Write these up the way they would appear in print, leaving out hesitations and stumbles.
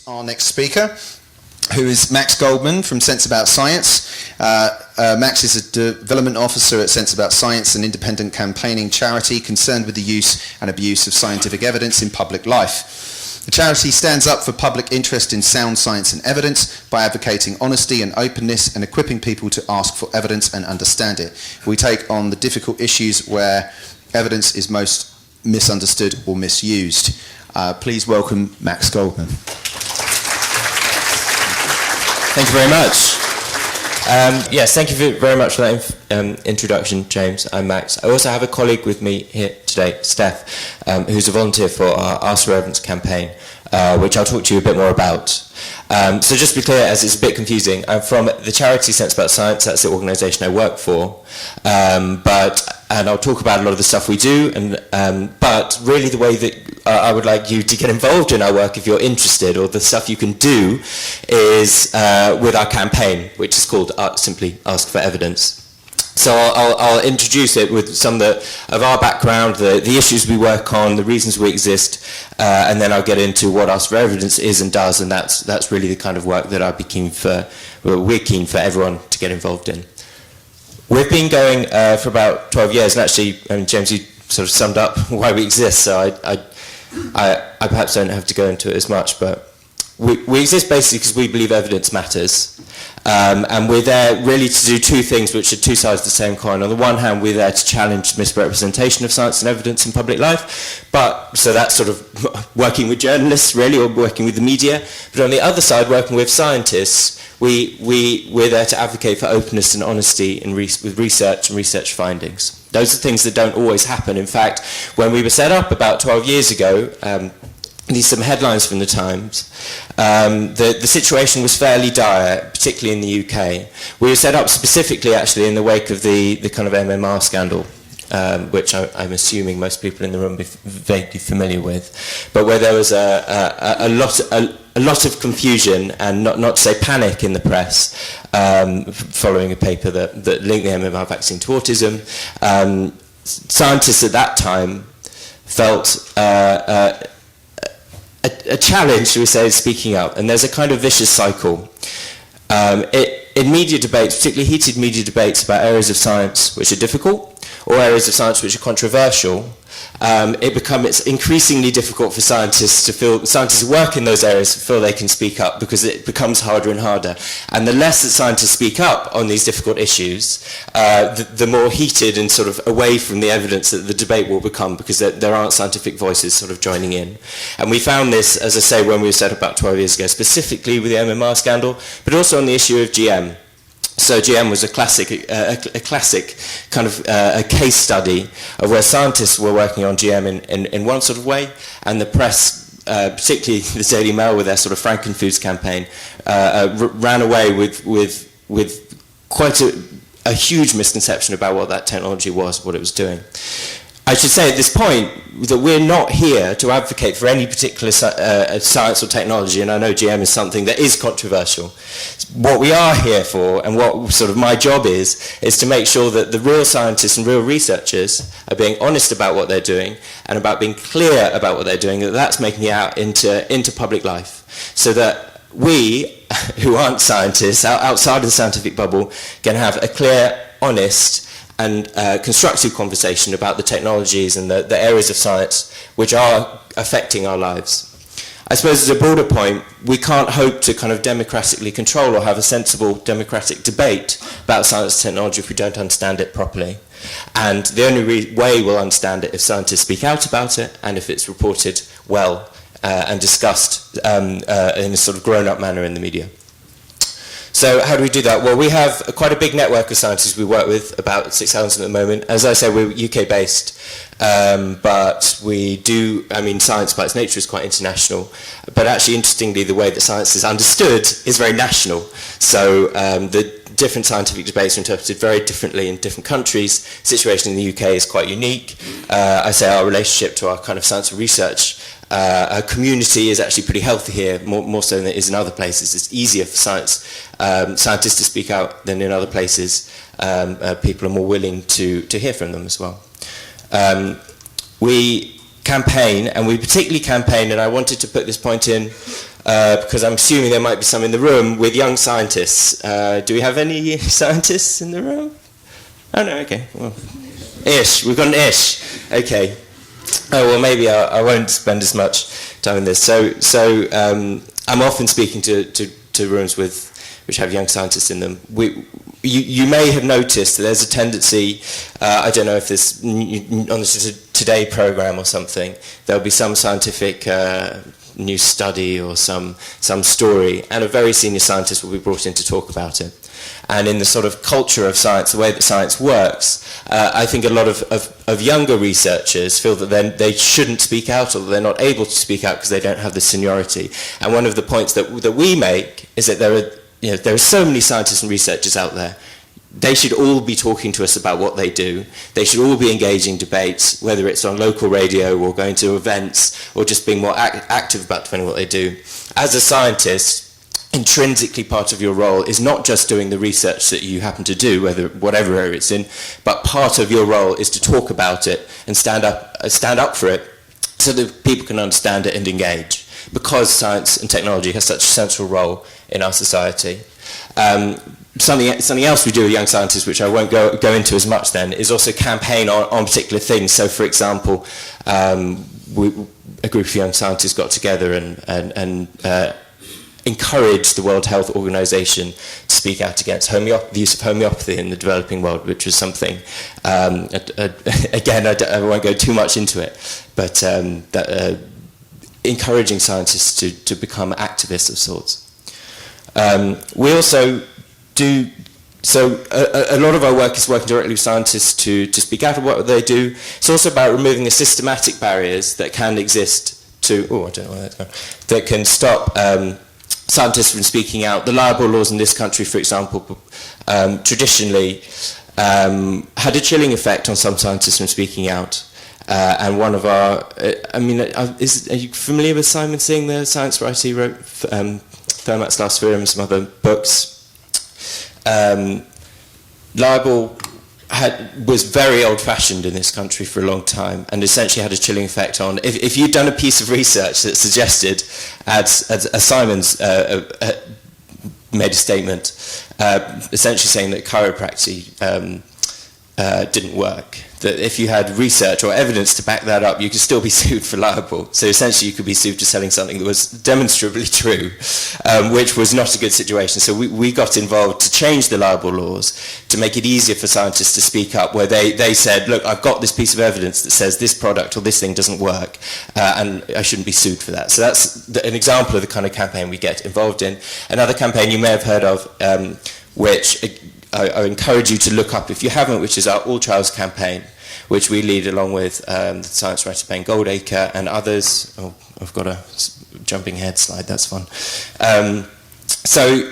Our next speaker, who is Max Goldman from Sense About Science. Max is a development officer at Sense About Science, an independent campaigning charity concerned with the use and abuse of scientific evidence in public life. The charity stands up for public interest in sound science and evidence by advocating honesty and openness and equipping people to ask for evidence and understand it. We take on the difficult issues where evidence is most misunderstood or misused. Please welcome Max Goldman. Thank you very much. Yes, thank you very much for that introduction, James. I'm Max. I also have a colleague with me here today, Steph, who's a volunteer for our Ask for Evidence campaign, which I'll talk to you a bit more about. So just to be clear, as it's a bit confusing, I'm from the charity Sense About Science. That's the organisation I work for. And I'll talk about a lot of the stuff we do, but really the way that I would like you to get involved in our work, if you're interested, or the stuff you can do, is with our campaign, which is called simply Ask for Evidence. So I'll introduce it with some of our background, the issues we work on, the reasons we exist, and then I'll get into what Ask for Evidence is and does, and that's really the kind of work that we're keen for everyone to get involved in. We've been going for about 12 years, and actually, James, you sort of summed up why we exist, so I perhaps don't have to go into it as much, but we exist basically because we believe evidence matters. And we're there really to do two things, which are two sides of the same coin. On the one hand, we're there to challenge misrepresentation of science and evidence in public life, so that's sort of working with journalists, really, or working with the media. But on the other side, working with scientists, we're there to advocate for openness and honesty with research and research findings. Those are things that don't always happen. In fact, when we were set up about 12 years ago, these are some headlines from the Times. The situation was fairly dire, particularly in the UK. We were set up specifically, actually, in the wake of the kind of MMR scandal, which I'm assuming most people in the room are vaguely familiar with, but where there was a lot of confusion and not to say panic in the press following a paper that linked the MMR vaccine to autism. Scientists at that time felt a challenge, shall we say, speaking up, and there's a kind of vicious cycle. In media debates, particularly heated media debates about areas of science which are difficult, or areas of science which are controversial, it becomes increasingly difficult for scientists who work in those areas to feel they can speak up, because it becomes harder and harder. And the less that scientists speak up on these difficult issues, the more heated and sort of away from the evidence that the debate will become, because there aren't scientific voices sort of joining in. And we found this, as I say, when we were set up about 12 years ago, specifically with the MMR scandal, but also on the issue of GM. So GM was a classic kind of a case study of where scientists were working on GM in one sort of way, and the press, particularly the Daily Mail with their sort of Frankenfoods campaign, ran away with quite a huge misconception about what that technology was, what it was doing. I should say at this point that we're not here to advocate for any particular science or technology, and I know GM is something that is controversial. What we are here for, and what sort of my job is to make sure that the real scientists and real researchers are being honest about what they're doing, and about being clear about what they're doing, that's making it out into public life, so that we, who aren't scientists, outside of the scientific bubble, can have a clear, honest, and constructive conversation about the technologies and the areas of science which are affecting our lives. I suppose as a broader point, we can't hope to kind of democratically control or have a sensible democratic debate about science and technology if we don't understand it properly. And the only way we'll understand it if scientists speak out about it, and if it's reported well and discussed in a sort of grown-up manner in the media. So how do we do that? Well, we have quite a big network of scientists we work with, about 6,000 at the moment. As I say, we're UK-based, but we do, science by its nature is quite international. But actually, interestingly, the way that science is understood is very national. So the different scientific debates are interpreted very differently in different countries. The situation in the UK is quite unique. I say our relationship to our kind of science and research our community is actually pretty healthy here, more so than it is in other places. It's easier for scientists to speak out than in other places. People are more willing to hear from them as well. We campaign, and we particularly campaign, and I wanted to put this point in because I'm assuming there might be some in the room with young scientists. Do we have any scientists in the room? Oh no, okay. Well, ish. We've got an ish. Okay. Oh well, maybe I won't spend as much time on this. So I'm often speaking to rooms which have young scientists in them. You may have noticed that there's a tendency. I don't know if this on the Today program or something. There'll be some scientific new study or some story, and a very senior scientist will be brought in to talk about it. And in the sort of culture of science, the way that science works, I think a lot of younger researchers feel that they shouldn't speak out, or that they're not able to speak out because they don't have the seniority. And one of the points that we make is that there are so many scientists and researchers out there. They should all be talking to us about what they do. They should all be engaging debates, whether it's on local radio or going to events or just being more active about defending what they do. As a scientist, intrinsically part of your role is not just doing the research that you happen to do, whatever area it's in, but part of your role is to talk about it and stand up for it so that people can understand it and engage, because science and technology has such a central role in our society. Something else we do with young scientists, which I won't go into as much then, is also campaign on particular things. So, for example, a group of young scientists got together and encouraged the World Health Organization to speak out against the use of homeopathy in the developing world, which was something, again, I won't go too much into it, but encouraging scientists to become activists of sorts. We also do, so a lot of our work is working directly with scientists to speak out about what they do. It's also about removing the systematic barriers that can exist that can stop scientists from speaking out. The libel laws in this country, for example, traditionally had a chilling effect on some scientists from speaking out. And one of our, are you familiar with Simon Singh, the science writer? He wrote Fermat's Last Theorem and some other books. Libel was very old-fashioned in this country for a long time, and essentially had a chilling effect on, if you'd done a piece of research that suggested, as Simon's made a statement, essentially saying that chiropractic didn't work, that if you had research or evidence to back that up, you could still be sued for libel. So essentially you could be sued for selling something that was demonstrably true, which was not a good situation. So we got involved to change the libel laws to make it easier for scientists to speak up, where they said, look, I've got this piece of evidence that says this product or this thing doesn't work, and I shouldn't be sued for that. So that's an example of the kind of campaign we get involved in. Another campaign you may have heard of, which I encourage you to look up if you haven't, which is our All Trials campaign, which we lead along with the science writer Ben Goldacre and others. Oh, I've got a jumping ahead slide, that's fun. So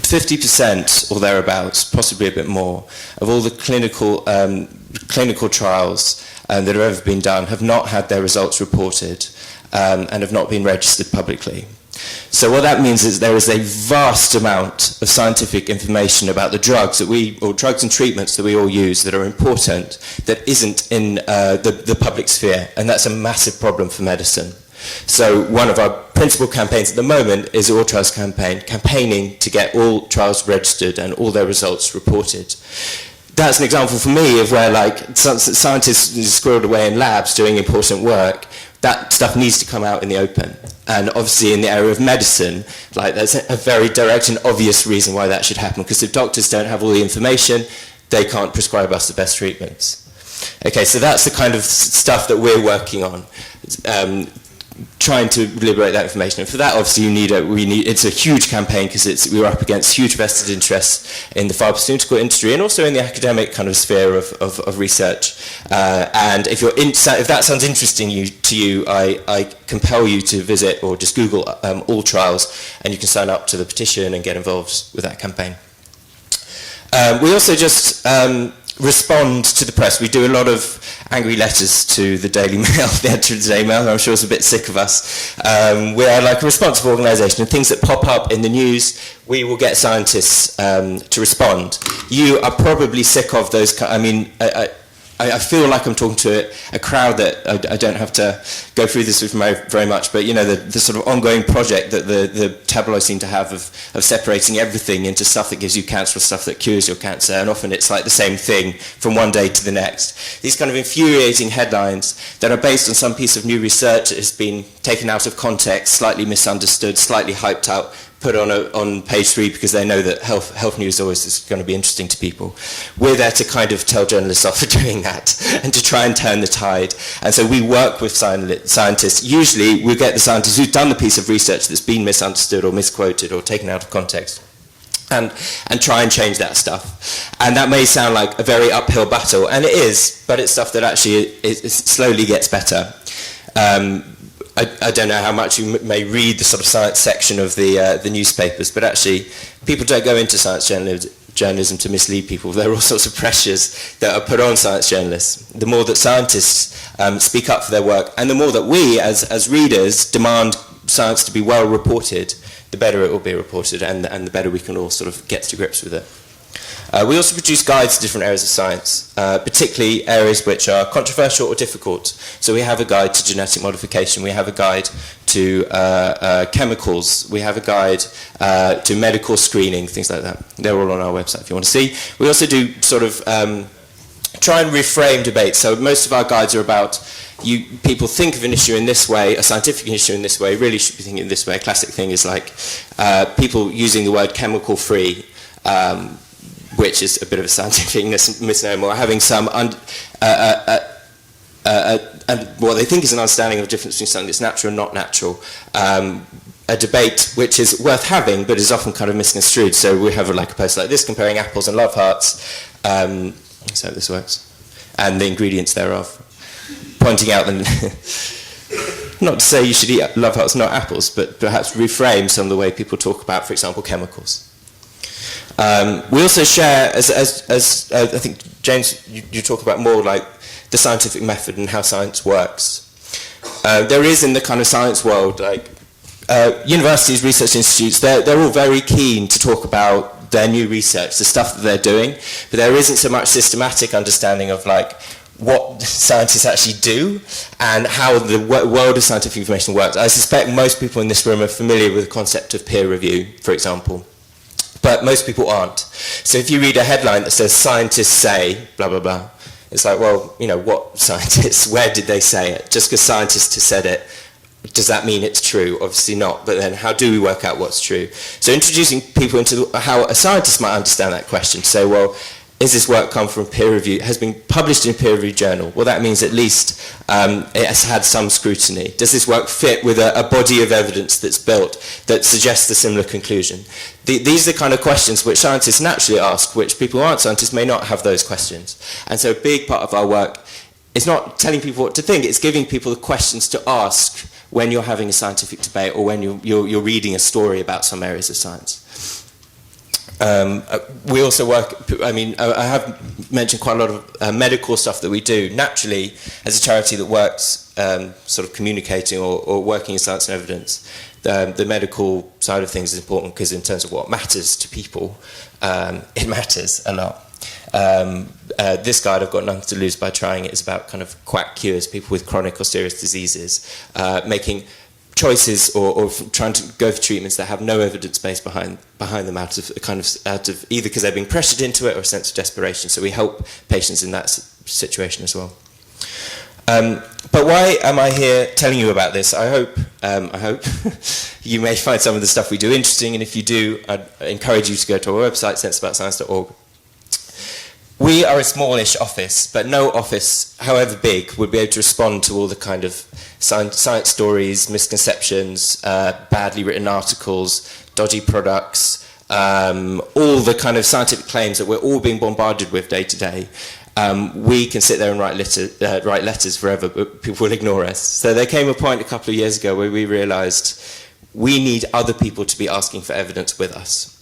50% or thereabouts, possibly a bit more, of all the clinical trials that have ever been done have not had their results reported and have not been registered publicly. So what that means is there is a vast amount of scientific information about the drugs or drugs and treatments that we all use that are important, that isn't in the public sphere, and that's a massive problem for medicine. So one of our principal campaigns at the moment is the All Trials campaign, campaigning to get all trials registered and all their results reported. That's an example for me of where, like, scientists squirreled away in labs doing important work. That stuff needs to come out in the open. And obviously in the area of medicine, like, there's a very direct and obvious reason why that should happen, because if doctors don't have all the information, they can't prescribe us the best treatments. Okay, so that's the kind of stuff that we're working on, trying to liberate that information. And for that, obviously, it's a huge campaign, because we're up against huge vested interests in the pharmaceutical industry and also in the academic kind of sphere of research. And if that sounds interesting to you, I compel you to visit or just Google All Trials, and you can sign up to the petition and get involved with that campaign. We also just respond to the press. We do a lot of angry letters to the Daily Mail, the editor of the Daily Mail, who I'm sure is a bit sick of us. We're like a responsible organisation, and things that pop up in the news, we will get scientists to respond. You are probably sick of those, I feel like I'm talking to a crowd that I don't have to go through this with very much, but the sort of ongoing project that the tabloids seem to have of separating everything into stuff that gives you cancer or stuff that cures your cancer, and often it's like the same thing from one day to the next. These kind of infuriating headlines that are based on some piece of new research that has been taken out of context, slightly misunderstood, slightly hyped out, put on page 3 because they know that health news always is going to be interesting to people. We're there to kind of tell journalists off for doing that and to try and turn the tide. And so we work with scientists. Usually we get the scientists who've done the piece of research that's been misunderstood or misquoted or taken out of context and try and change that stuff. And that may sound like a very uphill battle, and it is, but it's stuff that actually it slowly gets better. I don't know how much you may read the sort of science section of the newspapers, but actually people don't go into science journalism to mislead people. There are all sorts of pressures that are put on science journalists. The more that scientists speak up for their work, and the more that we as readers demand science to be well reported, the better it will be reported, and the better we can all sort of get to grips with it. We also produce guides to different areas of science, particularly areas which are controversial or difficult. So we have a guide to genetic modification, we have a guide to chemicals, we have a guide to medical screening, things like that. They're all on our website if you want to see. We also do sort of try and reframe debates. So most of our guides are about people think of an issue in this way, a scientific issue in this way, really should be thinking this way. A classic thing is like people using the word chemical-free, which is a bit of a scientific misnomer, or having some what they think is an understanding of the difference between something that's natural and not natural. A debate which is worth having, but is often kind of misconstrued. So we have like a post like this comparing apples and love hearts. So this works, and the ingredients thereof, pointing out not to say you should eat love hearts, not apples, but perhaps reframe some of the way people talk about, for example, chemicals. We also share, as I think, James, you talk about more like the scientific method and how science works. There is in the kind of science world, like universities, research institutes, they're all very keen to talk about their new research, the stuff that they're doing, but there isn't so much systematic understanding of like what scientists actually do and how the world of scientific information works. I suspect most people in this room are familiar with the concept of peer review, for example. But most people aren't. So if you read a headline that says, scientists say, blah, blah, blah, it's like, well, what scientists, where did they say it? Just because scientists have said it, does that mean it's true? Obviously not, but then how do we work out what's true? So introducing people into how a scientist might understand that question. So, well, is this work come from peer review? It has been published in a peer reviewed journal. Well, that means at least it has had some scrutiny. Does this work fit with a body of evidence that's built that suggests a similar conclusion? These are the kind of questions which scientists naturally ask, which people who aren't scientists may not have those questions. And so a big part of our work is not telling people what to think, it's giving people the questions to ask when you're having a scientific debate or when you're reading a story about some areas of science. We also work, I have mentioned quite a lot of medical stuff that we do. Naturally, as a charity that works sort of communicating or working in science and evidence, the medical side of things is important because in terms of what matters to people, it matters a lot. This guide, I've got nothing to lose by trying it, is about kind of quack cures, people with chronic or serious diseases, making choices or trying to go for treatments that have no evidence base behind them out of either because they're being pressured into it or a sense of desperation. So we help patients in that situation as well. But why am I here telling you about this? I hope you may find some of the stuff we do interesting, and if you do, I'd encourage you to go to our website, senseaboutscience.org. We are a smallish office, but no office, however big, would be able to respond to all the kind of science stories, misconceptions, badly written articles, dodgy products, all the kind of scientific claims that we're all being bombarded with day to day. We can sit there and write letters forever, but people will ignore us. So there came a point a couple of years ago where we realised we need other people to be asking for evidence with us.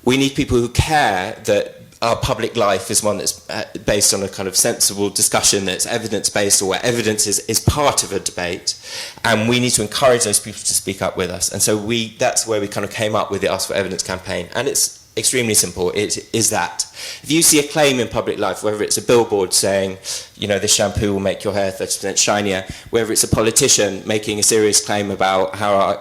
We need people who care that our public life is one that's based on a kind of sensible discussion that's evidence-based, or where evidence is part of a debate, and we need to encourage those people to speak up with us. And so that's where we kind of came up with the Ask for Evidence campaign, and it's extremely simple. It is that if you see a claim in public life, whether it's a billboard saying, this shampoo will make your hair 30% shinier, whether it's a politician making a serious claim about how our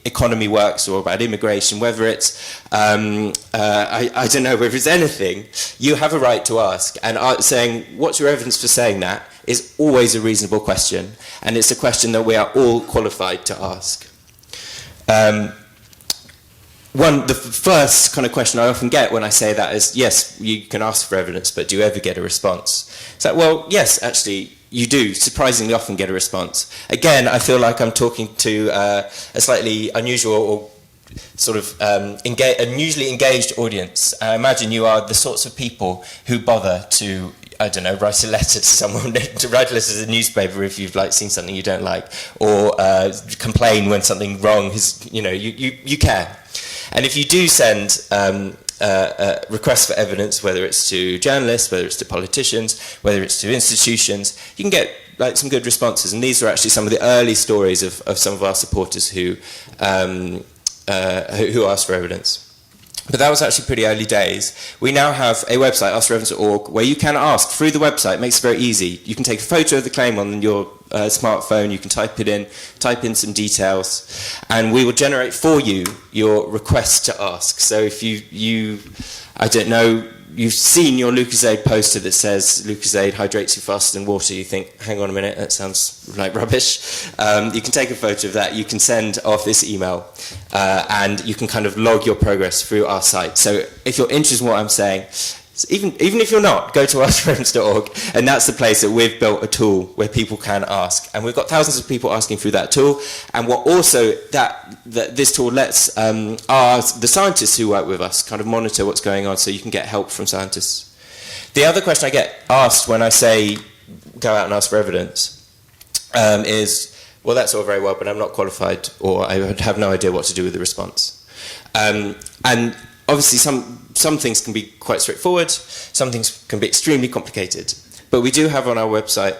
economy works or about immigration, whether it's, I don't know, whether it's anything, you have a right to ask. And saying, what's your evidence for saying that, is always a reasonable question. And it's a question that we are all qualified to ask. The first kind of question I often get when I say that is, yes, you can ask for evidence, but do you ever get a response? It's like, well, yes, actually, you do surprisingly often get a response. Again, I feel like I'm talking to a slightly unusual or sort of unusually engaged audience. I imagine you are the sorts of people who bother to, I don't know, write a letter to someone, to write a letter to the newspaper if you've seen something you don't like, or complain when something wrong is, you care. And if you do send requests for evidence, whether it's to journalists, whether it's to politicians, whether it's to institutions, you can get some good responses. And these are actually some of the early stories of some of our supporters who asked for evidence. But that was actually pretty early days. We now have a website, askforevidence.org, where you can ask through the website. It makes it very easy. You can take a photo of the claim on your smartphone, you can type in some details, and we will generate for you your request to ask. So if you I don't know, you've seen your Lucozade poster that says Lucozade hydrates you faster than water, you think, hang on a minute, that sounds like rubbish. You can take a photo of that, you can send off this email, and you can kind of log your progress through our site. So if you're interested in what I'm saying, even if you're not, go to askforevidence.org, and that's the place that we've built a tool where people can ask. And we've got thousands of people asking through that tool. And what also that this tool lets the scientists who work with us kind of monitor what's going on, so you can get help from scientists. The other question I get asked when I say go out and ask for evidence is, well, that's all very well, but I'm not qualified, or I would have no idea what to do with the response. And obviously some things can be quite straightforward, some things can be extremely complicated. But we do have on our website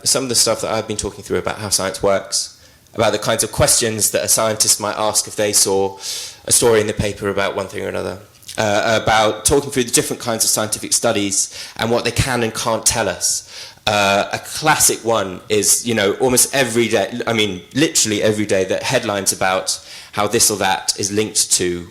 some of the stuff that I've been talking through about how science works, about the kinds of questions that a scientist might ask if they saw a story in the paper about one thing or another, about talking through the different kinds of scientific studies and what they can and can't tell us. A classic one is, almost every day, literally every day, that headlines about how this or that is linked to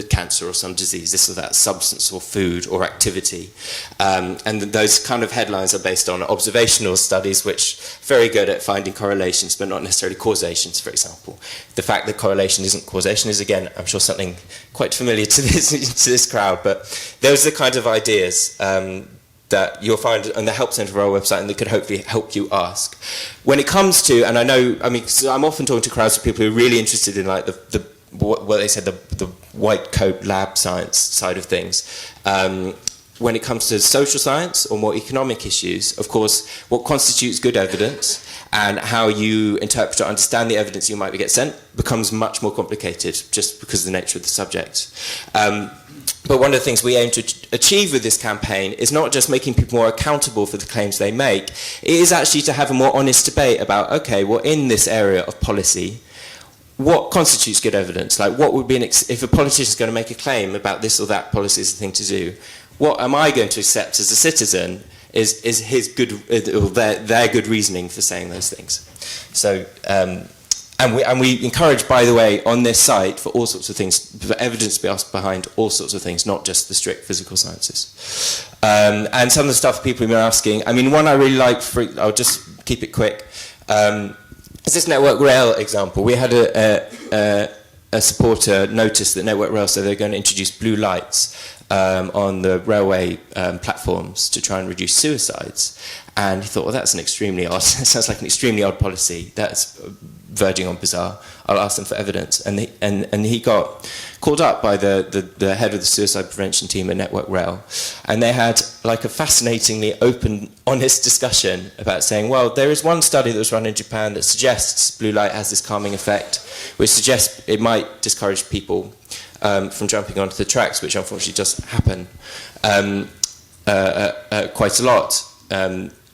cancer or some disease, this or that substance or food or activity. And those kind of headlines are based on observational studies, which are very good at finding correlations, but not necessarily causations, for example. The fact that correlation isn't causation is, again, I'm sure something quite familiar to this crowd, but those are the kind of ideas that you'll find on the help center of our website, and that could hopefully help you ask. When it comes to, and so I'm often talking to crowds of people who are really interested in what they said, the white coat lab science side of things. When it comes to social science or more economic issues, of course, what constitutes good evidence and how you interpret or understand the evidence you might get sent becomes much more complicated just because of the nature of the subject. But one of the things we aim to achieve with this campaign is not just making people more accountable for the claims they make, it is actually to have a more honest debate about, okay, well, in this area of policy, what constitutes good evidence? What would be if a politician is going to make a claim about this or that policy is the thing to do? What am I going to accept as a citizen is his good, or their good reasoning for saying those things? So, and we encourage, by the way, on this site for all sorts of things, for evidence to be asked behind all sorts of things, not just the strict physical sciences. And some of the stuff people have been asking. One I really like. I'll just keep it quick. Is this Network Rail example? We had a supporter notice that Network Rail said they're going to introduce blue lights on the railway platforms to try and reduce suicides. And he thought, well, that's that sounds like an extremely odd policy. That's verging on bizarre. I'll ask them for evidence. And he got called up by the head of the suicide prevention team at Network Rail. And they had a fascinatingly open, honest discussion about saying, well, there is one study that was run in Japan that suggests blue light has this calming effect, which suggests it might discourage people from jumping onto the tracks, which unfortunately does happen quite a lot.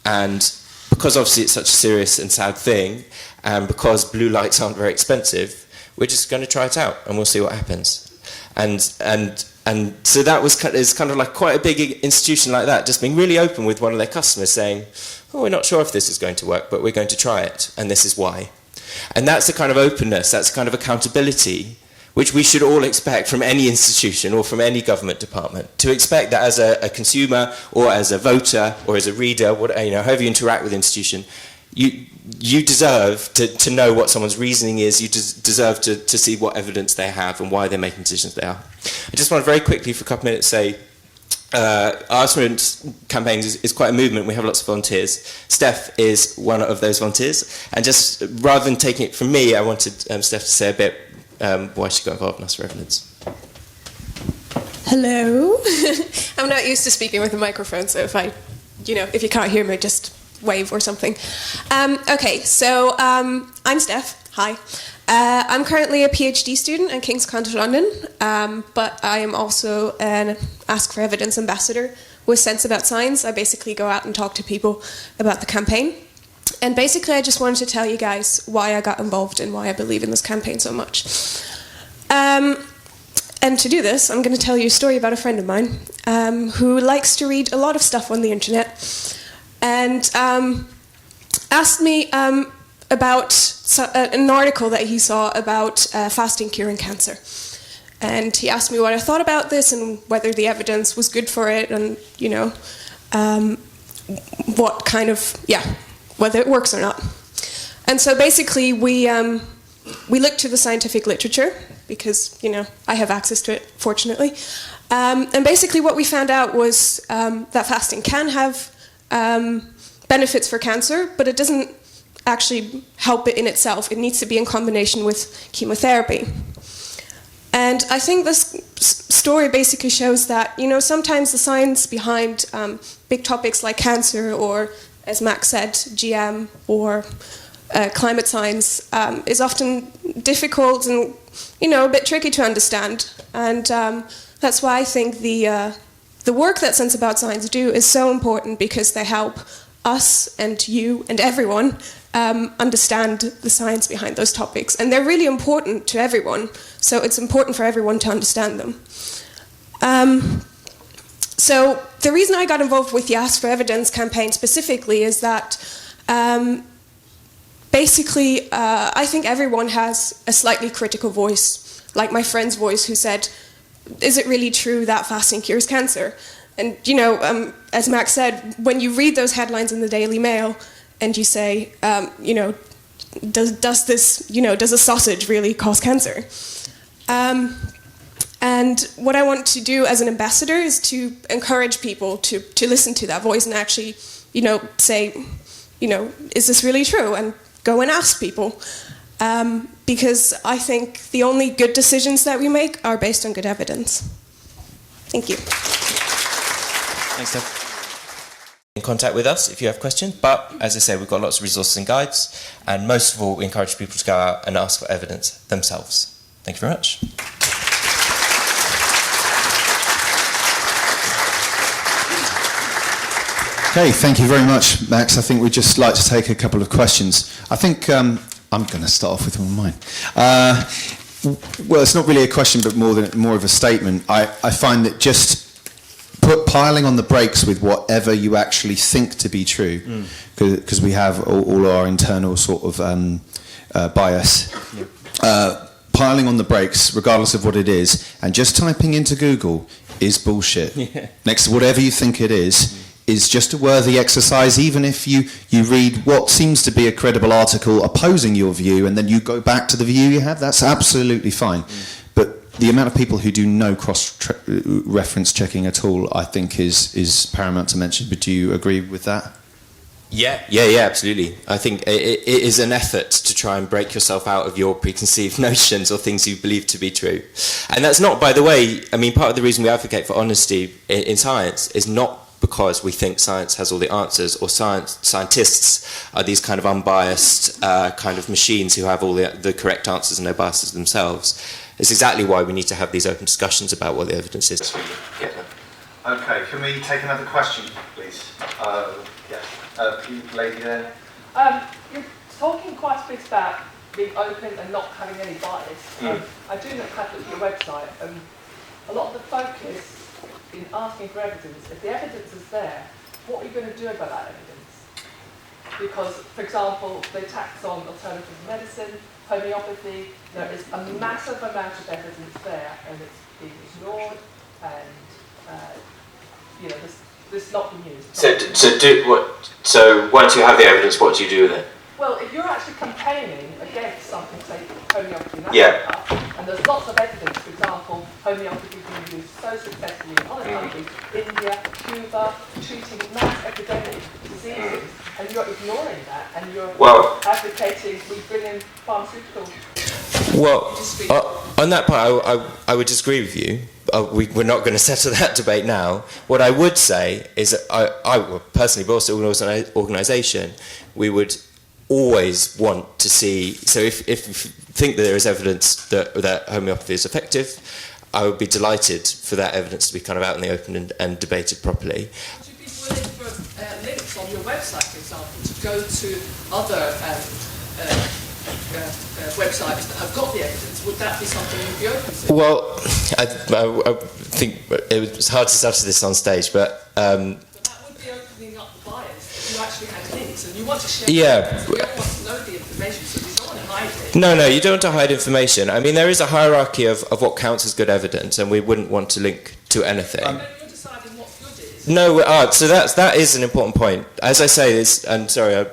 And because obviously it's such a serious and sad thing, and because blue lights aren't very expensive, we're just going to try it out and we'll see what happens. And so that was kind of like quite a big institution like that, just being really open with one of their customers, saying, "Oh, we're not sure if this is going to work, but we're going to try it, and this is why." And that's the kind of openness, that's the kind of accountability which we should all expect from any institution or from any government department. To expect that as a consumer or as a voter or as a reader, however you interact with the institution, you deserve to know what someone's reasoning is. You deserve to see what evidence they have and why they're making decisions they are. I just want to very quickly for a couple of minutes say, our student campaigns is quite a movement. We have lots of volunteers. Steph is one of those volunteers. And just rather than taking it from me, I wanted Steph to say a bit why she got involved in Ask for Evidence. Hello. I'm not used to speaking with a microphone, so if you can't hear me, just wave or something. Okay, so I'm Steph. Hi. I'm currently a PhD student at King's College London, but I am also an Ask for Evidence ambassador with Sense About Science. I basically go out and talk to people about the campaign. And basically, I just wanted to tell you guys why I got involved and why I believe in this campaign so much. And to do this, I'm going to tell you a story about a friend of mine who likes to read a lot of stuff on the internet, and asked me about an article that he saw about fasting curing cancer. And he asked me what I thought about this and whether the evidence was good for it, and what kind of, whether it works or not. And so basically we looked to the scientific literature because, I have access to it, fortunately. And basically what we found out was that fasting can have benefits for cancer, but it doesn't actually help it in itself. It needs to be in combination with chemotherapy. And I think this story basically shows that, sometimes the science behind big topics like cancer or, as Max said, GM or climate science is often difficult and, a bit tricky to understand. And that's why I think the work that Sense About Science do is so important, because they help us and you and everyone understand the science behind those topics. And they're really important to everyone, so it's important for everyone to understand them. So the reason I got involved with the Ask for Evidence campaign specifically is that basically I think everyone has a slightly critical voice, like my friend's voice who said, is it really true that fasting cures cancer? And, as Max said, when you read those headlines in the Daily Mail and you say, does a sausage really cause cancer? And what I want to do as an ambassador is to encourage people to listen to that voice and actually, say, is this really true? And go and ask people. Because I think the only good decisions that we make are based on good evidence. Thank you. Thanks, Steph. In contact with us if you have questions, but as I say, we've got lots of resources and guides, and most of all, we encourage people to go out and ask for evidence themselves. Thank you very much. Okay, thank you very much, Max. I think we'd just like to take a couple of questions. I think I'm going to start off with one of mine. Well, it's not really a question, but more of a statement. I find that just piling on the brakes with whatever you actually think to be true, because we have all our internal sort of bias. Piling on the brakes, regardless of what it is, and just typing into Google is bullshit. Yeah. Next to whatever you think it is just a worthy exercise, even if you read what seems to be a credible article opposing your view, and then you go back to the view you have, that's absolutely fine. But the amount of people who do no cross-reference checking at all, I think, is paramount to mention. But do you agree with that? Yeah, absolutely. I think it is an effort to try and break yourself out of your preconceived notions or things you believe to be true. And that's not, by the way, part of the reason we advocate for honesty in science is not because we think science has all the answers, or scientists are these kind of unbiased kind of machines who have all the correct answers and no biases themselves. It's exactly why we need to have these open discussions about what the evidence is. Okay, can we take another question, please? Yes, lady there. You're talking quite a bit about being open and not having any bias. I do look at your website, and a lot of the focus in asking for evidence, if the evidence is there, what are you going to do about that evidence? Because, for example, they tax on alternative medicine, homeopathy. There is a massive amount of evidence there, and it's being ignored, and this not being used. So once you have the evidence, what do you do with it? Well, if you're actually campaigning against something, say homeopathy, and there's lots of evidence, for example, homeopathy being used so successfully in other countries, India, Cuba, treating mass epidemic diseases, and you're ignoring that, and you're advocating we bring in pharmaceutical. Well, on that part, I would disagree with you. We're not going to settle that debate now. What I would say is that I personally, but also an organisation, we would always want to see. So if you think that there is evidence that homeopathy is effective, I would be delighted for that evidence to be kind of out in the open and debated properly. Would you be willing for links on your website, for example, to go to other websites that have got the evidence? Would that be something you'd be open to? Well, I think it was hard to stutter this on stage, but that would be opening up the bias if you actually had links and you want to share yeah. You don't want to know the information, so you don't want to hide it. No, you don't want to hide information. I mean, there is a hierarchy of what counts as good evidence, and we wouldn't want to link to anything. Then you're deciding what good is. No, so that is an important point. As I say, and sorry, I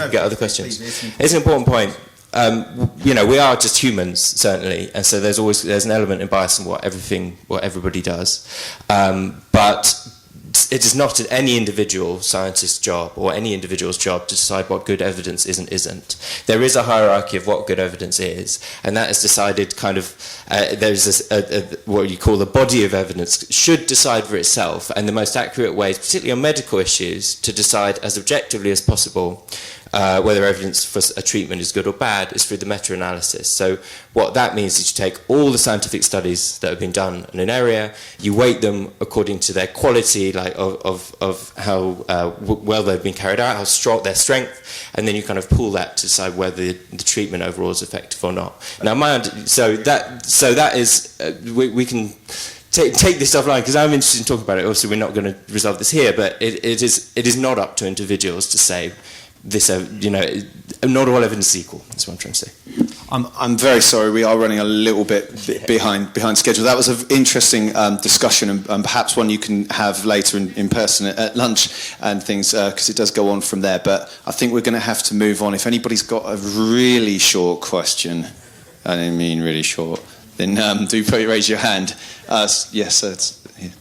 get other questions. It's an important point. We are just humans, certainly, and so there's an element in bias in what everybody does, but it is not any individual scientist's job or any individual's job to decide what good evidence is and isn't. There is a hierarchy of what good evidence is, and that is decided kind of, there's what you call the body of evidence should decide for itself, and the most accurate way, particularly on medical issues, to decide as objectively as possible whether evidence for a treatment is good or bad is through the meta-analysis. So what that means is you take all the scientific studies that have been done in an area, you weight them according to their quality, like of how well they've been carried out, how strong their strength, and then you kind of pool that to decide whether the treatment overall is effective or not. Now, so that is we can take this offline because I'm interested in talking about it. Obviously, we're not going to resolve this here, but it is not up to individuals to say this. Not all evidence is equal. That's what I'm trying to say. I'm very sorry. We are running a little bit behind schedule. That was an interesting discussion, and perhaps one you can have later in person at lunch and things, because it does go on from there. But I think we're going to have to move on. If anybody's got a really short question, I didn't mean really short, then do raise your hand. Yes, it's here.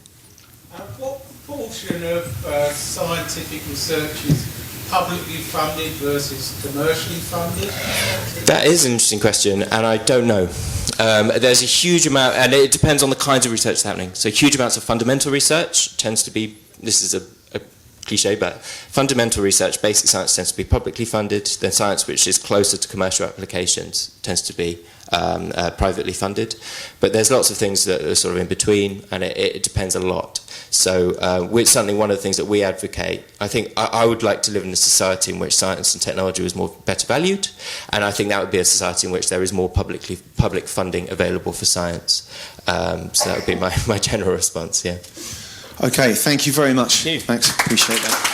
What proportion of scientific research is publicly funded versus commercially funded? That is an interesting question, and I don't know. There's a huge amount, and it depends on the kinds of research that's happening. So huge amounts of fundamental research tends to be, this is a cliche, but fundamental research, basic science tends to be publicly funded. Then science which is closer to commercial applications tends to be privately funded. But there's lots of things that are sort of in between, and it depends a lot. So it's certainly one of the things that we advocate. I think I would like to live in a society in which science and technology was better valued, and I think that would be a society in which there is more public funding available for science. So that would be my general response, yeah. Okay, thank you very much. Thank you. Thanks, appreciate that.